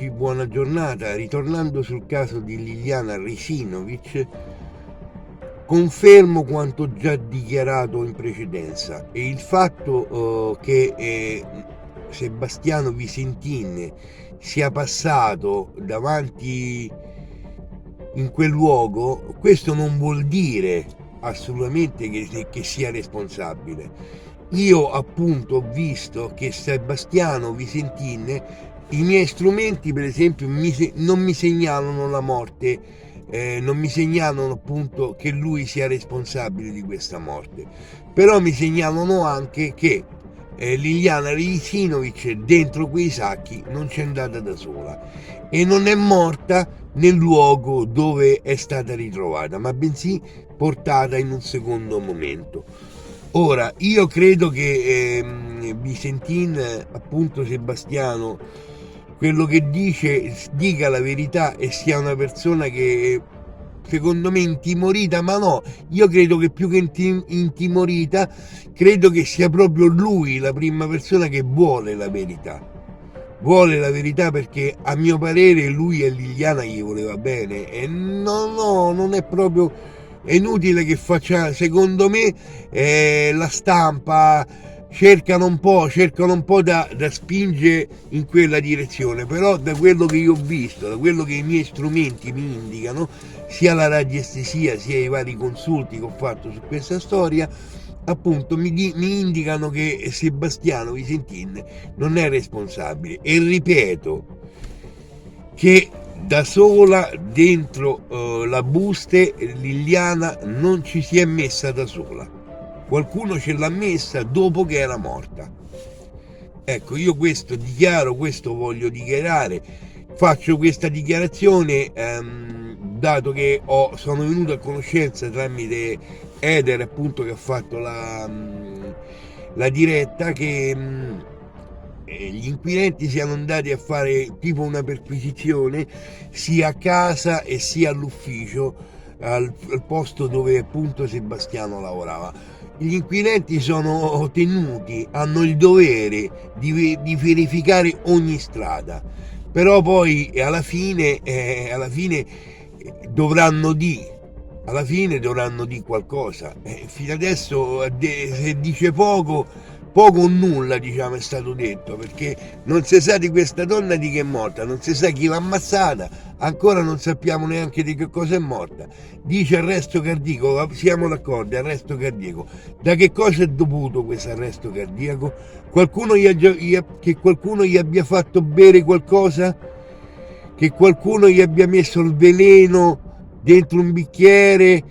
amici, buona giornata. Ritornando sul caso di Liliana Risinovic, confermo quanto già dichiarato in precedenza e il fatto che Sebastiano Visentin sia passato davanti in quel luogo, questo non vuol dire assolutamente che sia responsabile. Io appunto ho visto che Sebastiano Visentin, i miei strumenti per esempio non mi segnalano la morte, non mi segnalano appunto che lui sia responsabile di questa morte, però mi segnalano anche che Liliana Risinovic dentro quei sacchi non c'è andata da sola e non è morta nel luogo dove è stata ritrovata, ma bensì portata in un secondo momento. Ora, io credo che Visentin, appunto Sebastiano, quello che dica la verità e sia una persona che secondo me intimorita, ma no, io credo che più che intimorita, credo che sia proprio lui la prima persona che vuole la verità. Vuole la verità perché a mio parere lui e Liliana gli voleva bene e no, non è proprio, è inutile che faccia, secondo me la stampa cercano un po' da spingere in quella direzione, però da quello che io ho visto, da quello che i miei strumenti mi indicano, sia la radiestesia sia i vari consulti che ho fatto su questa storia, appunto mi indicano che Sebastiano Visentin non è responsabile e ripeto che da sola dentro la buste Liliana non ci si è messa da sola, qualcuno ce l'ha messa dopo che era morta. Ecco, io questo dichiaro, questo voglio dichiarare, faccio questa dichiarazione dato che sono venuto a conoscenza tramite Eder, appunto, che ha fatto la diretta, che gli inquirenti siano andati a fare tipo una perquisizione sia a casa e sia all'ufficio, al posto dove appunto Sebastiano lavorava. Gli inquirenti sono tenuti, hanno il dovere di verificare ogni strada, però poi alla fine dovranno dire qualcosa. Fino adesso se dice poco o nulla, diciamo, è stato detto, perché non si sa di questa donna di che è morta, non si sa chi l'ha ammazzata, ancora non sappiamo neanche di che cosa è morta. Dice arresto cardiaco, siamo d'accordo, arresto cardiaco. Da che cosa è dovuto questo arresto cardiaco? Che qualcuno gli abbia fatto bere qualcosa? Che qualcuno gli abbia messo il veleno dentro un bicchiere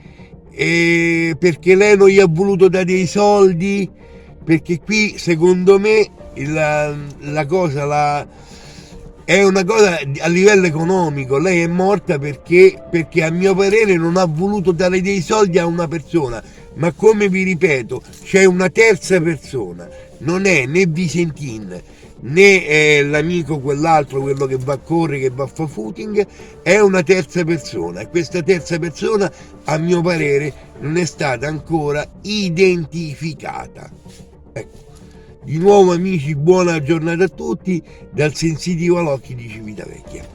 perché lei non gli ha voluto dare dei soldi? Perché qui secondo me la cosa è una cosa a livello economico. Lei è morta perché a mio parere non ha voluto dare dei soldi a una persona, ma come vi ripeto c'è una terza persona, non è né Visentin né l'amico quell'altro, quello che va a correre, che va a fare footing, è una terza persona e questa terza persona a mio parere non è stata ancora identificata. Ecco. Di nuovo amici, buona giornata a tutti dal Sensitivo all'Occhi di Civitavecchia.